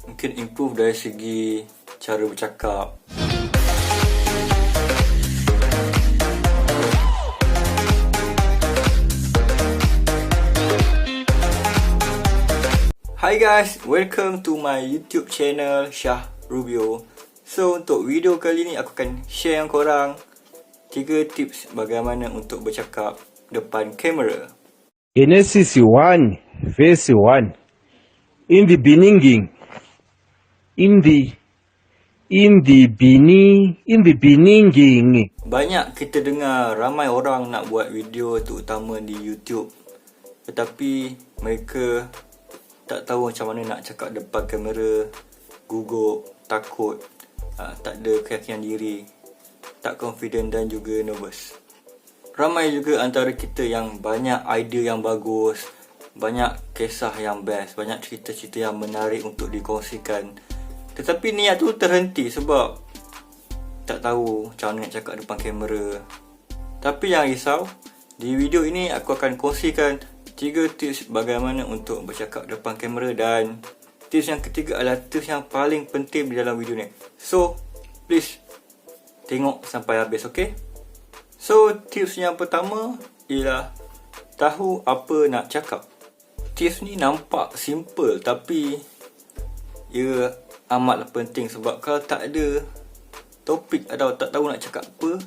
mungkin improve dari segi cara bercakap. Hi guys, welcome to my YouTube channel Syah Rubio. So untuk video kali ni aku akan share yang korang 3 tips bagaimana untuk bercakap depan kamera. In SCC1, phase 1, in the beginning, Banyak kita dengar ramai orang nak buat video terutama di YouTube, tetapi mereka tak tahu macam mana nak cakap depan kamera, gugup, takut, tak ada keyakinan diri, tak confident dan juga nervous. Ramai juga antara kita yang banyak idea yang bagus, banyak kisah yang best, banyak cerita-cerita yang menarik untuk dikongsikan. Tetapi niat tu terhenti sebab tak tahu macam mana nak cakap depan kamera. Tapi jangan risau, di video ini aku akan kongsikan 3 tips bagaimana untuk bercakap depan kamera, dan tips yang ketiga adalah tips yang paling penting di dalam video ni. So, please tengok sampai habis, ok? So, tips yang pertama ialah tahu apa nak cakap. Tips ni nampak simple tapi ia amatlah penting, sebab kalau tak ada topik atau tak tahu nak cakap apa,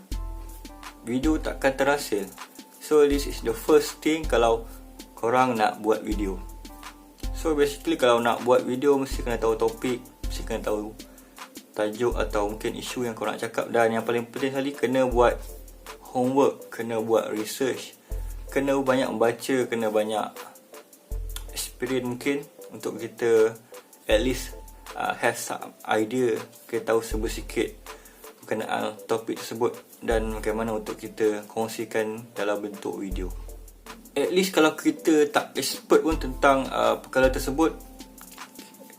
video takkan terhasil. So, this is the first thing kalau korang nak buat video. So, basically kalau nak buat video mesti kena tahu topik, mesti kena tahu tajuk atau mungkin isu yang korang nak cakap. Dan yang paling penting sekali, kena buat homework, kena buat research, kena banyak membaca, kena banyak experience mungkin untuk kita at least have some idea, kita tahu sedikit berkenaan topik tersebut dan bagaimana untuk kita kongsikan dalam bentuk video. At least kalau kita tak expert pun tentang perkara tersebut,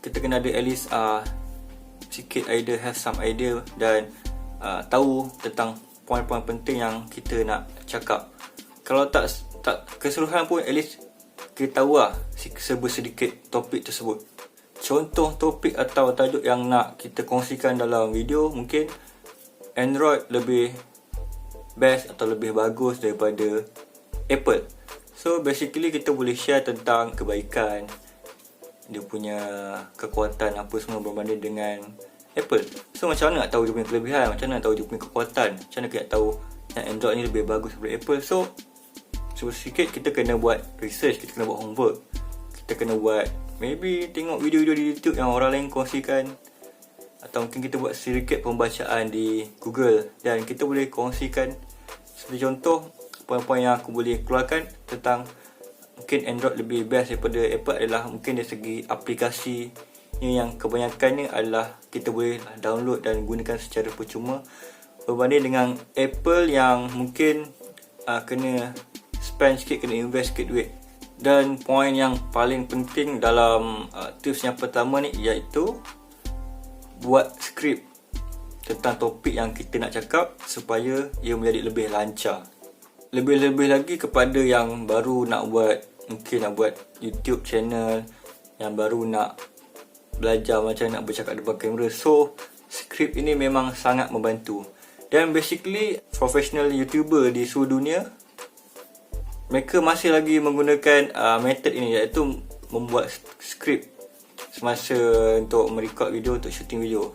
kita kena ada at least sikit idea, have some idea, dan tahu tentang poin-poin penting yang kita nak cakap. Kalau tak keseluruhan pun, at least kita tahu lah sedikit topik tersebut. Contoh topik atau tajuk yang nak kita kongsikan dalam video, mungkin Android lebih best atau lebih bagus daripada Apple. So basically kita boleh share tentang kebaikan, dia punya kekuatan apa semua berbanding dengan Apple. So macam mana nak tahu dia punya kelebihan, macam mana nak tahu dia punya kekuatan, macam mana kita nak tahu yang Android ni lebih bagus daripada Apple. So sikit kita kena buat research, kita kena buat homework, kita kena buat maybe tengok video-video di YouTube yang orang lain kongsikan, atau mungkin kita buat sedikit pembacaan di Google dan kita boleh kongsikan. Seperti contoh, poin-poin yang aku boleh keluarkan tentang mungkin Android lebih best daripada Apple adalah mungkin dari segi aplikasi yang kebanyakannya adalah kita boleh download dan gunakan secara percuma, berbanding dengan Apple yang mungkin kena spend sikit, kena invest sikit duit. Dan poin yang paling penting dalam tips yang pertama ni iaitu buat skrip tentang topik yang kita nak cakap supaya ia menjadi lebih lancar. Lebih-lebih lagi kepada yang baru nak buat, mungkin nak buat YouTube channel, yang baru nak belajar macam nak bercakap depan kamera. So, skrip ini memang sangat membantu. Dan basically, professional YouTuber di seluruh dunia, mereka masih lagi menggunakan method ini, iaitu membuat skrip semasa untuk merekod video, untuk shooting video.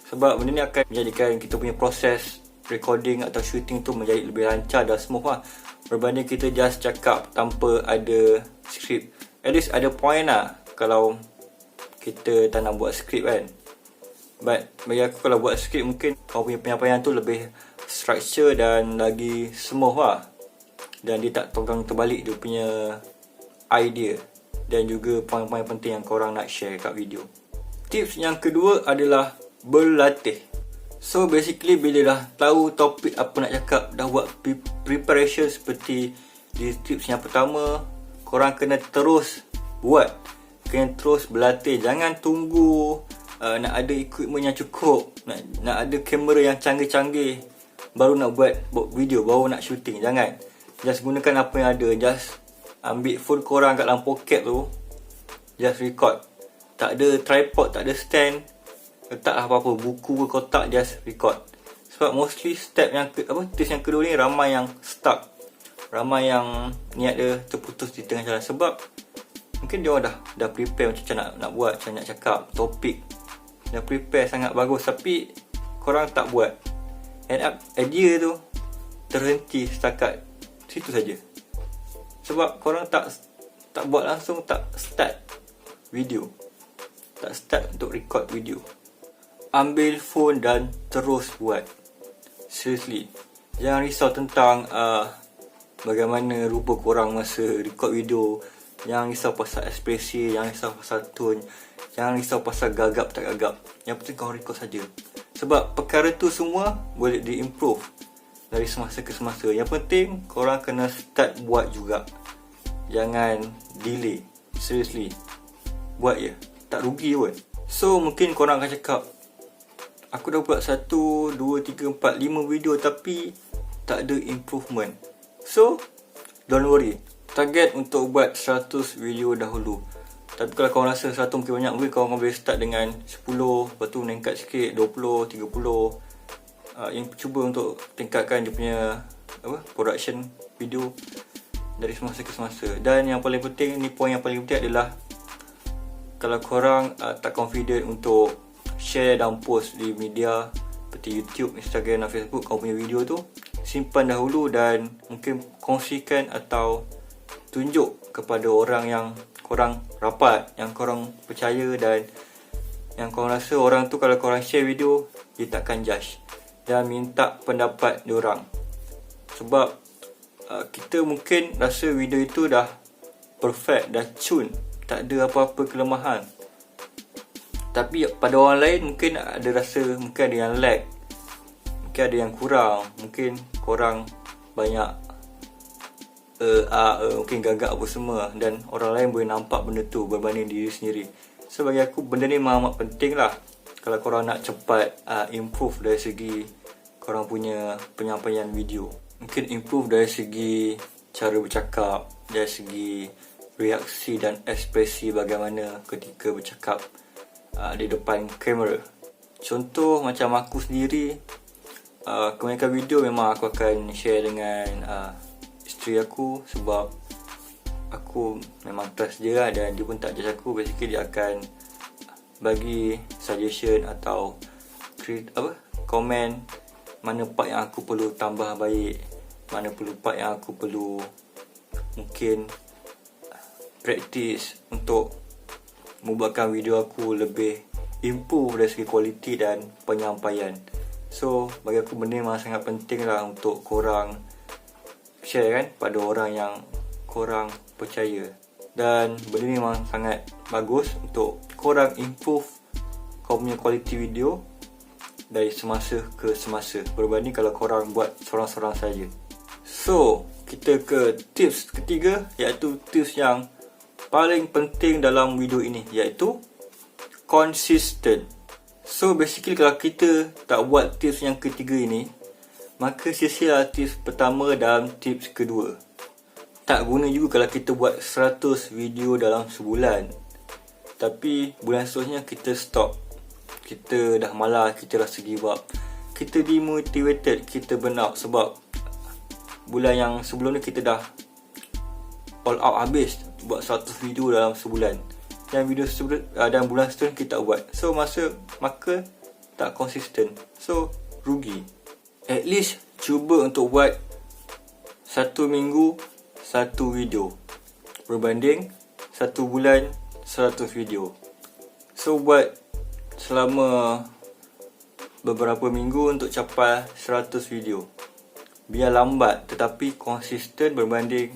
Sebab benda ni akan menjadikan kita punya proses recording atau shooting tu menjadi lebih lancar dan smooth lah, berbanding kita just cakap tanpa ada skrip. At least ada point lah kalau kita tak nak buat skrip kan. But bagi aku, kalau buat skrip mungkin kau punya penyampaian tu lebih structure dan lagi smooth lah, dan dia tak tonggang terbalik dia punya idea dan juga poin-poin penting yang korang nak share kat video. Tips yang kedua adalah berlatih. So basically, bila dah tahu topik apa nak cakap, dah buat preparation seperti di tips yang pertama, korang kena terus buat, kena terus berlatih. Jangan tunggu nak ada equipment yang cukup, nak ada kamera yang canggih-canggih baru nak buat video, baru nak shooting. Jangan, just gunakan apa yang ada. Just ambil phone korang kat dalam poket tu, just record. Tak ada tripod, tak ada stand, letak apa-apa, buku ke kotak, just record. Sebab mostly tips yang kedua ni ramai yang stuck, ramai yang niat dia terputus di tengah jalan. Sebab mungkin dia orang dah prepare macam nak buat, macam nak cakap topik, dah prepare sangat bagus, tapi korang tak buat. End up idea tu terhenti setakat situ saja. Sebab korang tak buat langsung, tak start video, tak start untuk record video. Ambil phone dan terus buat. Seriously, jangan risau tentang bagaimana rupa korang masa record video. Jangan risau pasal ekspresi, jangan risau pasal tone, jangan risau pasal gagap tak gagap. Yang penting korang record saja. Sebab perkara tu semua boleh di-improve dari semasa ke semasa. Yang penting korang kena start buat juga. Jangan delay. Seriously, buat je, tak rugi pun. So mungkin korang akan cakap, aku dah buat 1, 2, 3, 4, 5 video tapi tak ada improvement. So don't worry, target untuk buat 100 video dahulu. Tapi kalau korang rasa 100 mungkin banyak, mungkin korang boleh start dengan 10, lepas tu meningkat sikit 20, 30. Yang cuba untuk tingkatkan dia punya production video dari semasa ke semasa. Dan yang paling penting, ni poin yang paling penting adalah, kalau korang tak confident untuk share dan post di media seperti YouTube, Instagram dan Facebook, korang punya video tu simpan dahulu dan mungkin kongsikan atau tunjuk kepada orang yang korang rapat, yang korang percaya dan yang korang rasa orang tu kalau korang share video, dia takkan judge, dan minta pendapat diorang. Sebab kita mungkin rasa video itu dah perfect, dah cun, tak ada apa-apa kelemahan. Tapi pada orang lain mungkin ada rasa, mungkin ada yang lag, mungkin ada yang kurang, mungkin korang banyak mungkin gagak apa semua, dan orang lain boleh nampak benda tu berbanding diri sendiri. So bagi aku benda ni memang amat penting lah. Kalau korang nak cepat improve dari segi korang punya penyampaian video, mungkin improve dari segi cara bercakap, dari segi reaksi dan ekspresi bagaimana ketika bercakap di depan kamera. Contoh macam aku sendiri, kebanyakan video memang aku akan share dengan isteri aku, sebab aku memang trust dia lah, dan dia pun tak judge aku. Basically dia akan bagi suggestion atau komen mana part yang aku perlu tambah baik, mana part yang aku perlu mungkin practice untuk membuatkan video aku lebih improve dari segi kualiti dan penyampaian. So bagi aku benda memang sangat penting lah untuk korang share kan pada orang yang korang percaya. Dan benda ni memang sangat bagus untuk korang improve kau punya kualiti video dari semasa ke semasa, berbanding kalau korang buat sorang-sorang saja. So kita ke tips ketiga, iaitu tips yang paling penting dalam video ini, iaitu consistent. So basically kalau kita tak buat tips yang ketiga ini, maka sia-sia tips pertama dan tips kedua. Tak guna juga kalau kita buat 100 video dalam sebulan, tapi bulan seterusnya kita stop, kita dah malas, kita rasa give up, kita demotivated, kita burn out. Sebab bulan yang sebelum ni kita dah all out habis buat 100 video dalam sebulan, dan dan bulan seterusnya kita buat. So maka tak konsisten, so rugi. At least cuba untuk buat 1 minggu 1 video, berbanding 1 bulan 100 video. So buat selama beberapa minggu untuk capai 100 video. Biar lambat tetapi konsisten, berbanding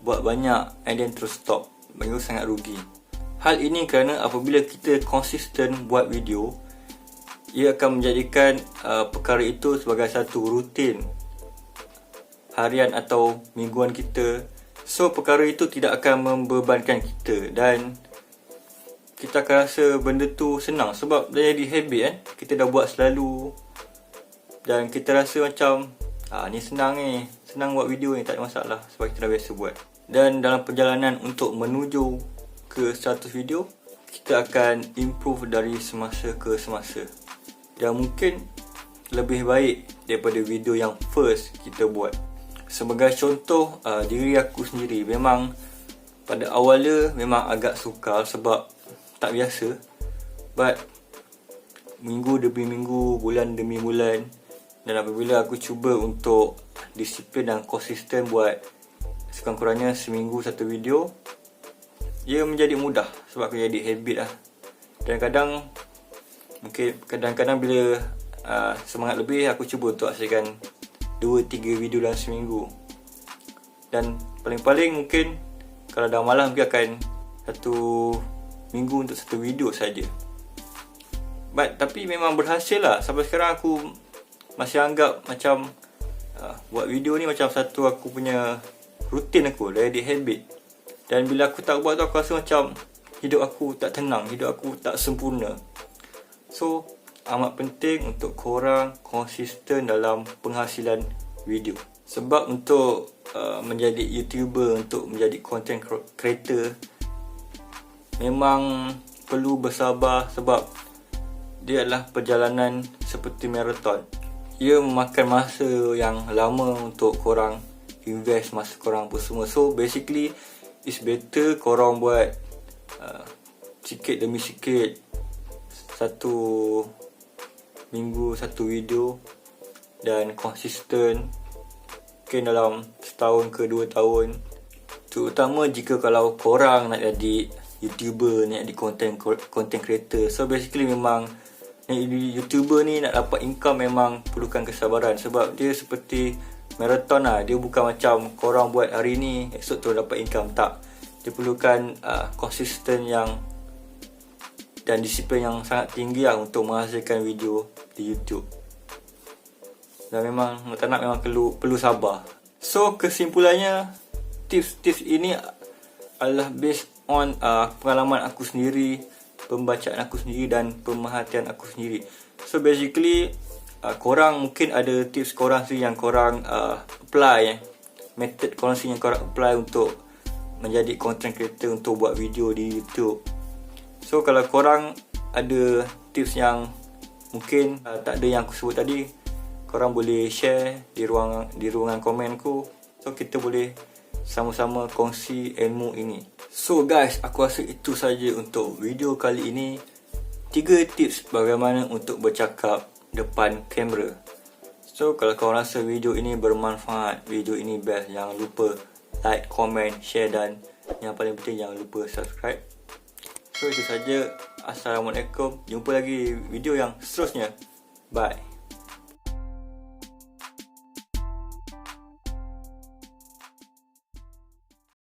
buat banyak and then terus stop. Bagi sangat rugi. Hal ini kerana apabila kita konsisten buat video, ia akan menjadikan perkara itu sebagai satu rutin harian atau mingguan kita. So perkara itu tidak akan membebankan kita, dan kita akan rasa benda tu senang sebab dah jadi habit kan. Kita dah buat selalu dan kita rasa macam ni senang buat video ni, tak ada masalah sebab kita dah biasa buat. Dan dalam perjalanan untuk menuju ke 100 video, kita akan improve dari semasa ke semasa. Dan mungkin lebih baik daripada video yang first kita buat. Sebagai contoh, diri aku sendiri memang pada awalnya memang agak sukar sebab tak biasa. But minggu demi minggu, bulan demi bulan, dan apabila aku cuba untuk disiplin dan konsisten buat sekurang-kurangnya seminggu satu video, ia menjadi mudah sebab aku jadi habit lah. Dan kadang-kadang bila semangat lebih, aku cuba untuk hasilkan 2-3 video dalam seminggu. Dan paling-paling mungkin kalau dah malas mungkin akan 1 minggu untuk 1 video saja. Tapi memang berhasil lah. Sampai sekarang aku masih anggap macam buat video ni macam satu aku punya rutin aku, jadi habit. Dan bila aku tak buat tu, aku rasa macam hidup aku tak tenang, hidup aku tak sempurna. So amat penting untuk korang konsisten dalam penghasilan video. Sebab untuk menjadi YouTuber, untuk menjadi content creator, memang perlu bersabar sebab dia adalah perjalanan seperti marathon. Ia memakan masa yang lama untuk korang invest masa korang apa semua. So basically it's better korang buat sikit demi sikit, 1 minggu 1 video, dan konsisten mungkin dalam setahun ke 2 tahun. Terutama jika kalau korang nak jadi YouTuber, nak jadi content creator. So basically memang YouTuber ni nak dapat income memang perlukan kesabaran. Sebab dia seperti marathon lah. Dia bukan macam korang buat hari ni, esok tu dapat income. Tak. Dia perlukan konsisten yang dan disiplin yang sangat tinggi lah untuk menghasilkan video di YouTube. Dan memang tak nak, memang perlu sabar. So kesimpulannya, tips-tips ini adalah based on pengalaman aku sendiri, pembacaan aku sendiri dan pemerhatian aku sendiri. So basically korang mungkin ada tips korang sendiri yang korang apply, method korang sendiri yang korang apply untuk menjadi content creator, untuk buat video di YouTube. So kalau korang ada tips yang mungkin tak ada yang aku sebut tadi, korang boleh share di ruangan komen ku. So kita boleh sama-sama kongsi ilmu ini. So guys, aku rasa itu saja untuk video kali ini. 3 tips bagaimana untuk bercakap depan kamera. So kalau korang rasa video ini bermanfaat, video ini best, jangan lupa like, comment, share, dan yang paling penting jangan lupa subscribe. So itu saja. Assalamualaikum. Jumpa lagi video yang seterusnya. Bye.